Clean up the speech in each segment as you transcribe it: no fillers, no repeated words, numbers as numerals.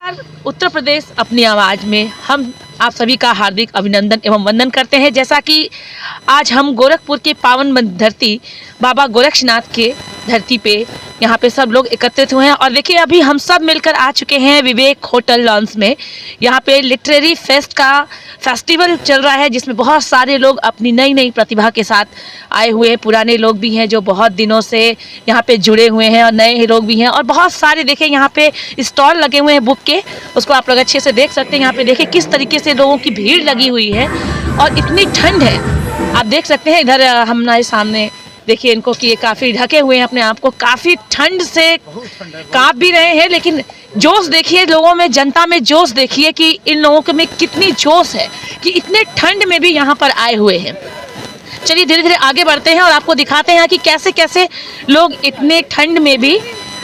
उत्तर प्रदेश अपनी आवाज़ में हम आप सभी का हार्दिक अभिनंदन एवं वंदन करते हैं। जैसा कि आज हम गोरखपुर के पावन धरती बाबा गोरक्षनाथ के धरती पे यहाँ पे सब लोग एकत्रित हुए हैं और देखिए अभी हम सब मिलकर आ चुके हैं विवेक होटल लॉन्स में। यहाँ पे लिटरेरी फेस्ट का फेस्टिवल चल रहा है जिसमें बहुत सारे लोग अपनी नई नई प्रतिभा के साथ आए हुए हैं। पुराने लोग भी हैं जो बहुत दिनों से यहाँ पे जुड़े हुए हैं और नए लोग भी हैं और बहुत सारे देखिए यहाँ पे स्टॉल लगे हुए हैं बुक के, उसको आप लोग अच्छे से देख सकते हैं। यहाँ पे देखिए किस तरीके से लोगों की भीड़ लगी हुई है और इतनी ठंड है, आप देख सकते हैं। इधर हमारे सामने देखिए इनको कि ये काफ़ी ढके हुए हैं अपने आप को, काफ़ी ठंड से काँप भी रहे हैं, लेकिन जोश देखिए लोगों में, जनता में जोश देखिए कि इन लोगों में कितनी जोश है कि इतने ठंड में भी यहाँ पर आए हुए हैं। चलिए धीरे धीरे आगे बढ़ते हैं और आपको दिखाते हैं कि कैसे कैसे लोग इतने ठंड में भी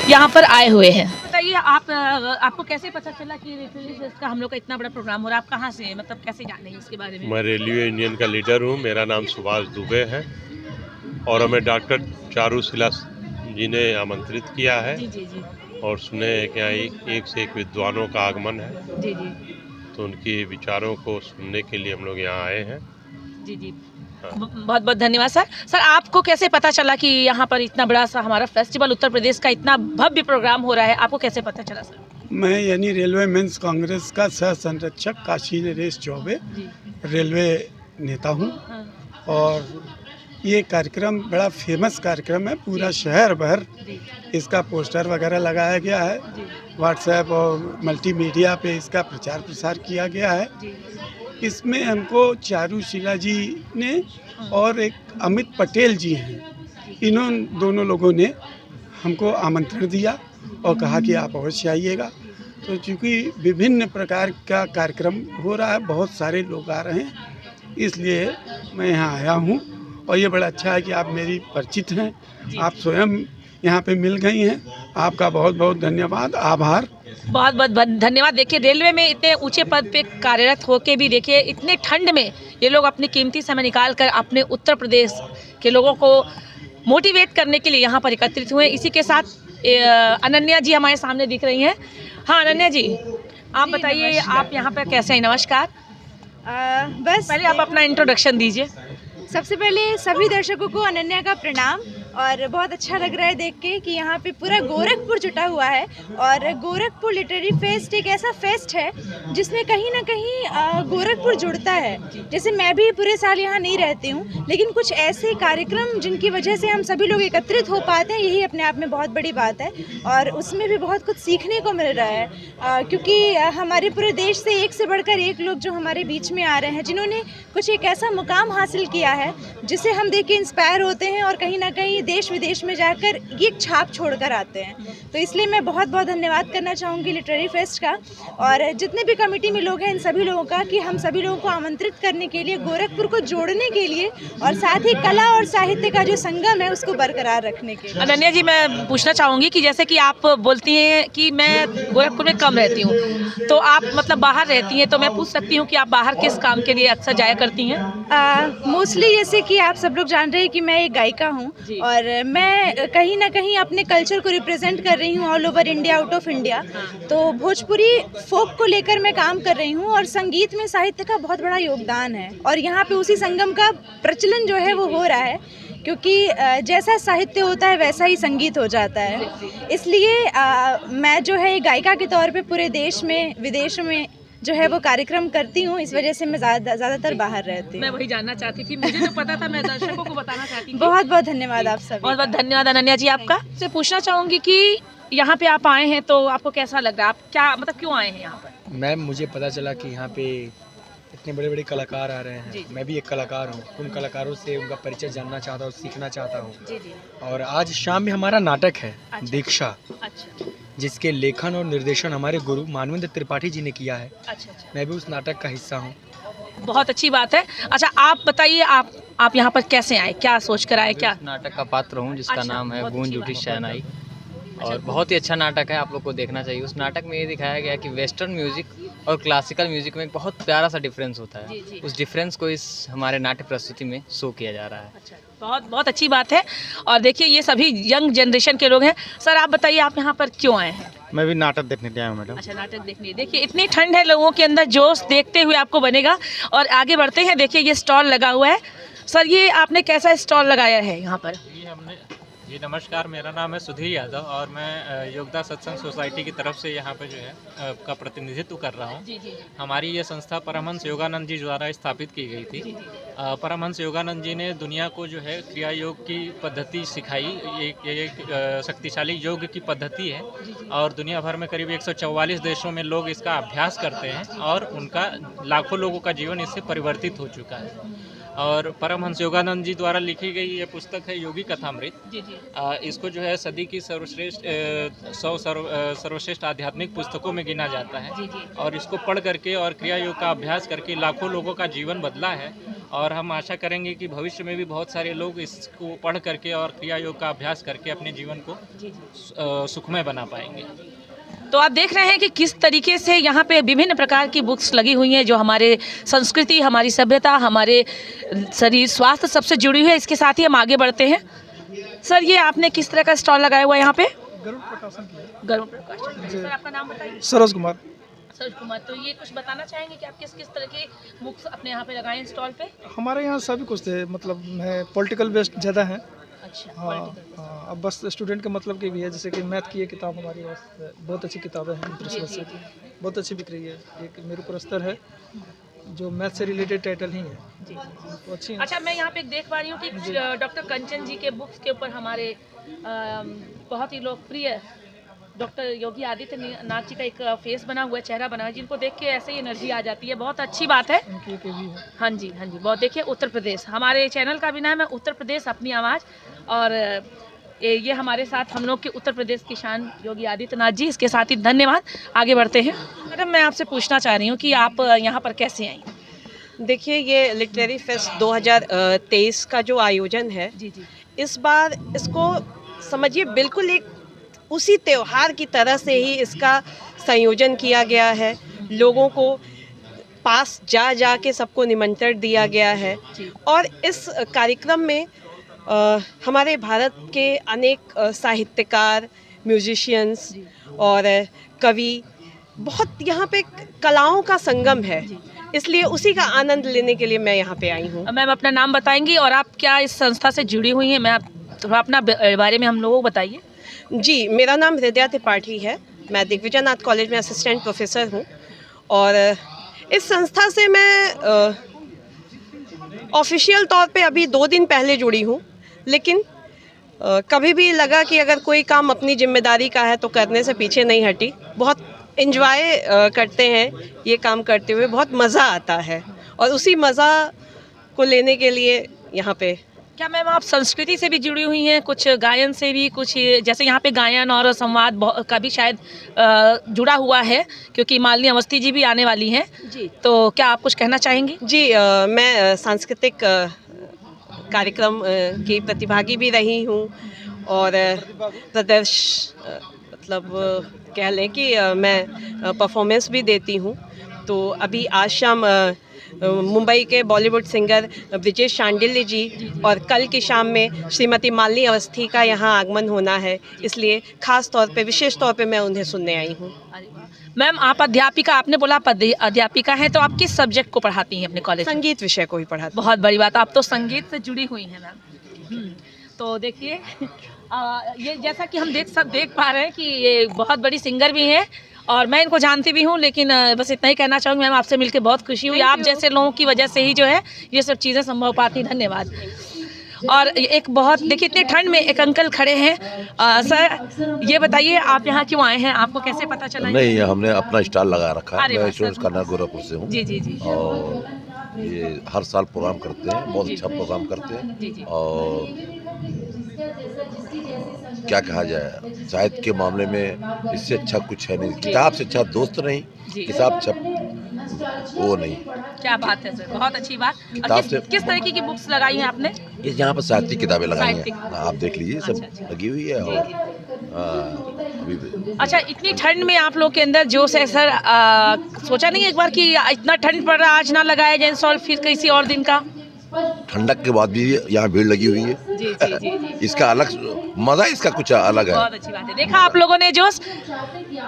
यहाँ पर आए हुए हैं। बताइए आपको कैसे पता चला कि लिटरेरी फेस्ट का हम लोग का इतना बड़ा प्रोग्राम हो रहा है? आप कहाँ से हैं, मतलब कैसे जाने हैं इसके बारे में? मैं रेलवे यूनियन का लीडर हूँ, मेरा नाम सुभाष दुबे है और हमें डॉक्टर चारुशिला जी ने आमंत्रित किया है। जी जी जी और सुने कि यहाँ एक से एक विद्वानों का आगमन है, जी जी तो उनके विचारों को सुनने के लिए हम लोग यहाँ आए हैं। जी जी बहुत बहुत धन्यवाद सर। सर आपको कैसे पता चला कि यहाँ पर इतना बड़ा सा हमारा फेस्टिवल उत्तर प्रदेश का इतना भव्य प्रोग्राम हो रहा है, आपको कैसे पता चला सर? मैं यानी रेलवे मेंस कांग्रेस का सह संरक्षक काशी नरेश चौबे रेलवे नेता हूँ। हाँ। और ये कार्यक्रम बड़ा फेमस कार्यक्रम है, पूरा शहर भर इसका पोस्टर वगैरह लगाया गया है, व्हाट्सएप और मल्टीमीडिया पे इसका प्रचार प्रसार किया गया है। इसमें हमको चारुशिला जी ने और एक अमित पटेल जी हैं, इन्होंने दोनों लोगों ने हमको आमंत्रण दिया और कहा कि आप अवश्य आइएगा। तो चूँकि विभिन्न प्रकार का कार्यक्रम हो रहा है, बहुत सारे लोग आ रहे हैं, इसलिए मैं यहाँ आया हूँ। और ये बड़ा अच्छा है कि आप मेरी परिचित हैं, आप स्वयं यहाँ पे मिल गई हैं, आपका बहुत बहुत धन्यवाद, आभार। बहुत बहुत धन्यवाद। देखिए रेलवे में इतने ऊंचे पद पे कार्यरत होके भी देखिए इतने ठंड में ये लोग अपनी कीमती समय निकाल कर अपने उत्तर प्रदेश के लोगों को मोटिवेट करने के लिए यहाँ पर एकत्रित हुए। इसी के साथ अनन्या जी हमारे सामने दिख रही हैं। हाँ अनन्या जी, आप बताइए आप यहाँ पर कैसे हैं? नमस्कार। बस पहले आप अपना इंट्रोडक्शन दीजिए। सबसे पहले सभी दर्शकों को अनन्या का प्रणाम। और बहुत अच्छा लग रहा है देख के कि यहाँ पे पूरा गोरखपुर जुटा हुआ है और गोरखपुर लिटरेरी फेस्ट एक ऐसा फेस्ट है जिसमें कहीं ना कहीं गोरखपुर जुड़ता है। जैसे मैं भी पूरे साल यहाँ नहीं रहती हूँ, लेकिन कुछ ऐसे कार्यक्रम जिनकी वजह से हम सभी लोग एकत्रित हो पाते हैं, यही अपने आप में बहुत बड़ी बात है। और उसमें भी बहुत कुछ सीखने को मिल रहा है क्योंकि हमारे पूरे देश से एक से बढ़कर एक लोग जो हमारे बीच में आ रहे हैं, जिन्होंने कुछ एक ऐसा मुकाम हासिल किया है जिसे हम देख के इंस्पायर होते हैं और कहीं ना कहीं देश विदेश में जाकर ये छाप छोड़कर आते हैं। तो इसलिए मैं बहुत बहुत धन्यवाद करना चाहूँगी लिटरेरी फेस्ट का और जितने भी कमेटी में लोग हैं इन सभी लोगों का, कि हम सभी लोगों को आमंत्रित करने के लिए, गोरखपुर को जोड़ने के लिए और साथ ही कला और साहित्य का जो संगम है उसको बरकरार रखने के लिए। अनन्या जी, मैं पूछना चाहूँगी कि जैसे कि आप बोलती हैं कि मैं गोरखपुर में कम रहती हूँ, तो आप मतलब बाहर रहती हैं, तो मैं पूछ सकती हूँ कि आप बाहर किस काम के लिए अक्सर जाया करती हैं? मोस्टली जैसे कि आप सब लोग जान रहे हैं कि मैं एक गायिका हूँ और मैं कहीं ना कहीं अपने कल्चर को रिप्रेजेंट कर रही हूँ all over India, out of India. तो भोजपुरी फोक को लेकर मैं काम कर रही हूँ और संगीत में साहित्य का बहुत बड़ा योगदान है और यहाँ पे उसी संगम का प्रचलन जो है वो हो रहा है, क्योंकि जैसा साहित्य होता है वैसा ही संगीत हो जाता है। इसलिए मैं जो है गायिका के तौर पे पूरे देश में, विदेशों में जो है वो कार्यक्रम करती हूँ, इस वजह से मैं ज़्यादातर बाहर रहती हूँ। मैं वही जानना चाहती थी, मुझे तो पता था, मैं दर्शकों को बताना चाहती थी। बहुत बहुत धन्यवाद आप सब। बहुत बहुत धन्यवाद अनन्या जी आपका। से पूछना चाहूँगी कि यहाँ पे आप आए हैं तो आपको कैसा लग रहा है? आप क्या मतलब क्यों आए हैं यहाँ पर? मैम, मुझे पता चला कि यहाँ पे इतने बड़े बड़े कलाकार आ रहे हैं। मैं भी एक कलाकार हूँ, उन कलाकारों से उनका परिचय जानना चाहता हूँ, सीखना चाहता हूँ। जी जी। और आज शाम में हमारा नाटक है दीक्षा, अच्छा जिसके लेखन और निर्देशन हमारे गुरु मानवेंद्र त्रिपाठी जी ने किया है। अच्छा। मैं भी उस नाटक का हिस्सा हूँ। बहुत अच्छी बात है। अच्छा आप बताइए, आप यहाँ पर कैसे आए, क्या सोच कर आए? क्या नाटक का पात्र हूँ जिसका अच्छा, नाम है बहुत गूंज अच्छी उठी बात। शहनाई और बहुत ही अच्छा नाटक है, आप लोग को देखना चाहिए। उस नाटक में ये दिखाया गया कि वेस्टर्न म्यूजिक और क्लासिकल म्यूजिक में एक बहुत प्यारा सा डिफरेंस होता है। जी, जी। उस डिफरेंस को इस हमारे नाट्य प्रस्तुति में शो किया जा रहा है। अच्छा, बहुत बहुत अच्छी बात है। और देखिए ये सभी यंग जनरेशन के लोग हैं। सर आप बताइए, आप यहाँ पर क्यों आए हैं? मैं भी नाटक देखने के आया हूँ मैडम। अच्छा, नाटक देखने। देखिए इतनी ठंड है, लोगों के अंदर जोश देखते हुए आपको बनेगा। और आगे बढ़ते हैं। देखिए ये स्टॉल लगा हुआ है। सर ये आपने कैसा स्टॉल लगाया है यहाँ पर? जी नमस्कार, मेरा नाम है सुधीर यादव और मैं योगदा सत्संग सोसाइटी की तरफ से यहाँ पे जो है का प्रतिनिधित्व कर रहा हूँ। जी जी। हमारी ये संस्था परमहंस योगानंद जी द्वारा स्थापित की गई थी। परमहंस योगानंद जी ने दुनिया को जो है क्रिया योग की पद्धति सिखाई। एक शक्तिशाली योग की पद्धति है और दुनिया भर में करीब 144 देशों में लोग इसका अभ्यास करते हैं और उनका लाखों लोगों का जीवन इससे परिवर्तित हो चुका है। और परमहंस योगानंद जी द्वारा लिखी गई ये पुस्तक है योगी कथामृत। जी जी। इसको जो है सदी की सर्वश्रेष्ठ 100 सर्वश्रेष्ठ आध्यात्मिक पुस्तकों में गिना जाता है। जी जी। और इसको पढ़ करके और क्रिया योग का अभ्यास करके लाखों लोगों का जीवन बदला है और हम आशा करेंगे कि भविष्य में भी बहुत सारे लोग इसको पढ़ करके और क्रिया योग का अभ्यास करके अपने जीवन को सुखमय बना पाएंगे। तो आप देख रहे हैं कि किस तरीके से यहाँ पे विभिन्न प्रकार की बुक्स लगी हुई हैं जो हमारे संस्कृति, हमारी सभ्यता, हमारे शरीर स्वास्थ्य सबसे जुड़ी हुई है। इसके साथ ही हम आगे बढ़ते हैं। सर ये आपने किस तरह का स्टॉल लगाया हुआ है यहाँ पे? गरुड़ प्रकाशन किया। गरुड़ प्रकाशन। सर आपका नाम बताइए। सरोज कुमार। सरोज कुमार। तो ये कुछ बताना चाहेंगे कि आप किस किस तरह की बुक्स अपने यहाँ पे लगाए हैं स्टॉल पे? हमारे यहाँ सभी कुछ थे, मतलब है पॉलिटिकल बेस्ड ज़्यादा है। अच्छा। हाँ हाँ, अब बस स्टूडेंट के मतलब की भी है, जैसे कि मैथ की ये किताब हमारी पास बहुत अच्छी किताबें हैं, इंप्रेस से बहुत अच्छी बिक रही है। एक मेरू पुरस्तर है जो मैथ से रिलेटेड टाइटल ही है जी। तो अच्छी है। अच्छा, मैं यहाँ पे देख पा रही हूँ कि डॉक्टर कंचन जी के बुक्स के ऊपर हमारे बहुत ही लोकप्रिय डॉक्टर योगी आदित्यनाथ जी का एक फेस बना हुआ है, चेहरा बना हुआ है, जिनको देख के ऐसे ही एनर्जी आ जाती है। बहुत अच्छी बात है। उनकी एक ये भी है। हाँ जी, हाँ जी। बहुत देखिए उत्तर प्रदेश, हमारे चैनल का भी नाम है उत्तर प्रदेश अपनी आवाज़। और ये हमारे साथ हम लोग के उत्तर प्रदेश की शान योगी आदित्यनाथ जी। इसके साथ ही धन्यवाद। आगे बढ़ते हैं। मैडम मैं आपसे पूछना चाह रही हूँ कि आप यहाँ पर कैसे आई? देखिए ये लिटरेरी फेस्ट 2023 का जो आयोजन है, जी जी। इस बार इसको समझिए बिल्कुल एक उसी त्योहार की तरह से ही इसका संयोजन किया गया है। लोगों को पास जा जा के सबको निमंत्रण दिया गया है और इस कार्यक्रम में हमारे भारत के अनेक साहित्यकार, म्यूजिशियंस और कवि, बहुत यहाँ पे कलाओं का संगम है, इसलिए उसी का आनंद लेने के लिए मैं यहाँ पे आई हूँ। मैम अपना नाम बताएंगी और आप क्या इस संस्था से जुड़ी हुई हैं? मैं थोड़ा अपना बारे में हम लोगों को बताइए। जी, मेरा नाम हृदया त्रिपाठी है। मैं दिग्विजयनाथ कॉलेज में असिस्टेंट प्रोफेसर हूँ और इस संस्था से मैं ऑफिशियल तौर पे अभी 2 दिन पहले जुड़ी हूँ, लेकिन कभी भी लगा कि अगर कोई काम अपनी जिम्मेदारी का है तो करने से पीछे नहीं हटी। बहुत एंजॉय करते हैं ये काम करते हुए, बहुत मज़ा आता है और उसी मज़ा को लेने के लिए यहाँ पे। क्या मैम आप संस्कृति से भी जुड़ी हुई हैं, कुछ गायन से भी, कुछ जैसे यहाँ पे गायन और संवाद का भी शायद जुड़ा हुआ है, क्योंकि मालिनी अवस्थी जी भी आने वाली हैं जी, तो क्या आप कुछ कहना चाहेंगी? जी मैं सांस्कृतिक कार्यक्रम की प्रतिभागी भी रही हूँ और मतलब कह लें कि मैं परफॉर्मेंस भी देती हूँ। तो अभी आज शाम मुंबई के बॉलीवुड सिंगर ब्रिजेश शांडिल्य जी और कल की शाम में श्रीमती मालिनी अवस्थी का यहाँ आगमन होना है, इसलिए खास तौर पे, विशेष तौर पे मैं उन्हें सुनने आई हूँ। मैम आप अध्यापिका, आपने बोला आप अध्यापिका हैं, तो आप किस सब्जेक्ट को पढ़ाती हैं अपने कॉलेज? संगीत विषय को ही पढ़ाती। बहुत बड़ी बात, आप तो संगीत से जुड़ी हुई हैं मैम। तो देखिए ये जैसा कि हम देख पा रहे हैं कि ये बहुत बड़ी सिंगर भी हैं और मैं इनको जानती भी हूँ, लेकिन बस इतना ही कहना चाहूँगी मैम, आपसे मिलकर बहुत खुशी हुई। आप जैसे लोगों की वजह से ही जो है ये सब चीज़ें संभव पाती। धन्यवाद। और एक बहुत देखिए इतने ठंड में एक अंकल खड़े हैं। सर ये बताइए आप यहाँ क्यों आए हैं, आपको कैसे पता चला? नहीं, हमने अपना स्टॉल लगा रखा है। मैं इंश्योरेंस करना गोरखपुर से हूँ। जी जी जी। और ये हर साल प्रोग्राम करते हैं, बहुत अच्छा प्रोग्राम करते हैं। और क्या कहा जाए, साहित्य के मामले में इससे अच्छा कुछ है नहीं। किताब से अच्छा दोस्त नहीं, किताब अच्छा वो नहीं। क्या बात है सर, बहुत अच्छी बात। किताब से किस तरीके की बुक्स लगाई हैं आपने? ये यहाँ पर साहित्यिक किताबें लगाई हैं, आप देख लीजिए, सब अच्छा। लगी हुई है। और अच्छा, इतनी ठंड में आप लोग के अंदर जोश है सर, सोचा नहीं एक बार कि इतना ठंड पड़ रहा, आज ना लगाया जाए स्टॉल, फिर किसी और दिन का? ठंडक के बाद भी यहाँ भीड़ लगी हुई है। जी जी जी जी इसका अलग मज़ा, इसका कुछ अलग है। बहुत अच्छी बात है। देखा आप लोगों ने जोश,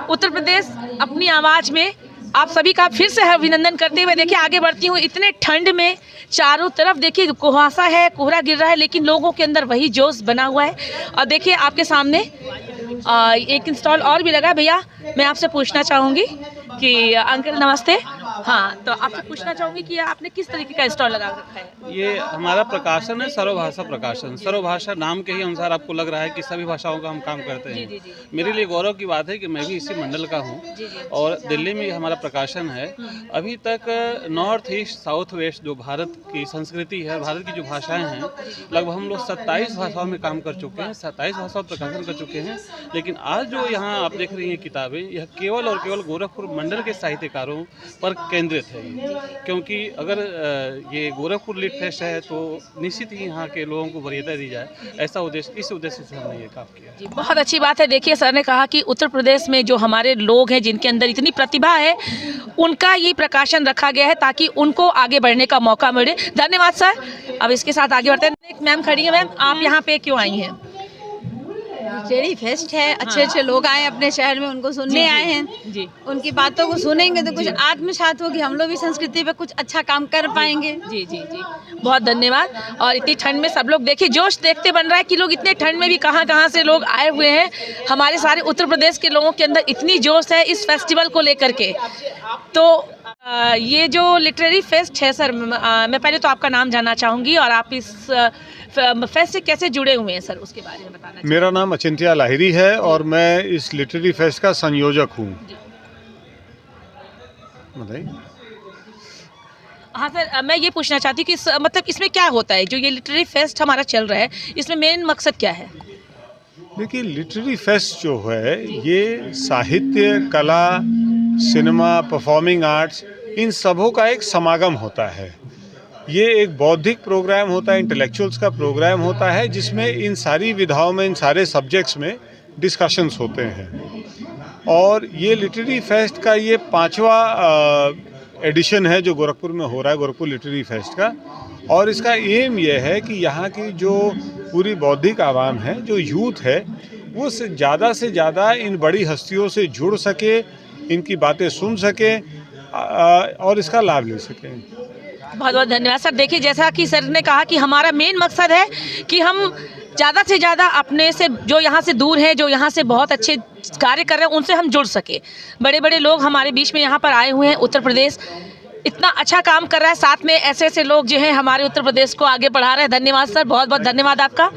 उत्तर प्रदेश अपनी आवाज़ में आप सभी का फिर से अभिनंदन करते हुए देखिए आगे बढ़ती हूँ। इतने ठंड में चारों तरफ देखिए कुहासा है, कोहरा गिर रहा है, लेकिन लोगों के अंदर वही जोश बना हुआ है। और देखिए आपके सामने एक स्टॉल और भी लगा है। भैया मैं आपसे पूछना चाहूँगी कि अंकल नमस्ते। हाँ, तो आपसे पूछना चाहूँगी कि आपने किस तरीके का स्टॉल लगा रखा है? ये हमारा प्रकाशन है सर्वभाषा प्रकाशन। सर्वभाषा नाम के ही अनुसार आपको लग रहा है कि सभी भाषाओं का हम काम करते हैं। मेरे लिए गौरव की बात है कि मैं भी इसी मंडल का हूँ और दिल्ली में हमारा प्रकाशन है। अभी तक नॉर्थ ईस्ट साउथ वेस्ट जो भारत की संस्कृति है, भारत की जो भाषाएं हैं, लगभग हम लोग 27 भाषाओं में काम कर चुके हैं, 27 भाषाओं प्रकाशन कर चुके हैं। लेकिन आज जो यहाँ आप देख रही हैं किताबें, यह केवल और केवल गोरखपुर मंडल के साहित्यकारों पर केंद्रित है। क्योंकि अगर ये गोरखपुर लिट फेस्ट है तो निश्चित ही यहाँ के लोगों को वरीयता दी जाए, ऐसा उद्देश्य, इस उद्देश्य से हमने ये काम किया। जी, बहुत अच्छी बात है। देखिए सर ने कहा कि उत्तर प्रदेश में जो हमारे लोग हैं जिनके अंदर इतनी प्रतिभा है, उनका ये प्रकाशन रखा गया है ताकि उनको आगे बढ़ने का मौका मिले। धन्यवाद सर। अब इसके साथ आगे बढ़ते हैं। एक मैम खड़ी है। मैम आप यहाँ पे क्यों आई हैं? लिटरेरी फेस्ट है, अच्छे अच्छे लोग आए अपने शहर में, उनको सुनने आए हैं जी। उनकी बातों को सुनेंगे तो कुछ आत्मसात होगी, हम लोग भी संस्कृति पे कुछ अच्छा काम कर पाएंगे। जी जी जी, बहुत धन्यवाद। और इतनी ठंड में सब लोग देखिए जोश देखते बन रहा है कि लोग इतने ठंड में भी कहाँ कहाँ से लोग आए हुए हैं। हमारे सारे उत्तर प्रदेश के लोगों के अंदर इतनी जोश है इस फेस्टिवल को लेकर के। तो ये जो लिटरेरी फेस्ट है सर, मैं पहले तो आपका नाम जानना चाहूँगी और आप इस फेस्ट से कैसे जुड़े हुए हैं सर, उसके बारे में बताना। मेरा नाम अचिंत्या लाहिरी है और मैं इस लिटरेरी फेस्ट का संयोजक हूँ। बताइए। हाँ सर, मैं ये पूछना चाहती हूँ कि मतलब इसमें क्या होता है, जो ये लिटरेरी फेस्ट हमारा चल रहा है, इसमें मेन मकसद क्या है? देखिए, लिटरेरी फेस्ट जो है ये साहित्य, कला, सिनेमा, परफॉर्मिंग आर्ट्स, इन सबों का एक समागम होता है। ये एक बौद्धिक प्रोग्राम होता है, इंटेलेक्चुअल्स का प्रोग्राम होता है, जिसमें इन सारी विधाओं में, इन सारे सब्जेक्ट्स में डिस्कशंस होते हैं। और ये लिटरेरी फेस्ट का ये 5वां एडिशन है जो गोरखपुर में हो रहा है, गोरखपुर लिटरेरी फेस्ट का। और इसका एम ये है कि यहाँ की जो पूरी बौद्धिक आवाम है, जो यूथ है, वो ज़्यादा से ज़्यादा इन बड़ी हस्तियों से जुड़ सके, इनकी बातें सुन सके और इसका लाभ ले सकें। बहुत बहुत धन्यवाद सर। देखिए जैसा कि सर ने कहा कि हमारा मेन मकसद है कि हम ज़्यादा से ज़्यादा अपने से जो यहाँ से दूर हैं, जो यहाँ से बहुत अच्छे कार्य कर रहे हैं, उनसे हम जुड़ सके। बड़े बड़े लोग हमारे बीच में यहाँ पर आए हुए हैं। उत्तर प्रदेश इतना अच्छा काम कर रहा है, साथ में ऐसे ऐसे लोग जो हैं हमारे उत्तर प्रदेश को आगे बढ़ा रहे हैं। धन्यवाद सर, बहुत बहुत धन्यवाद आपका।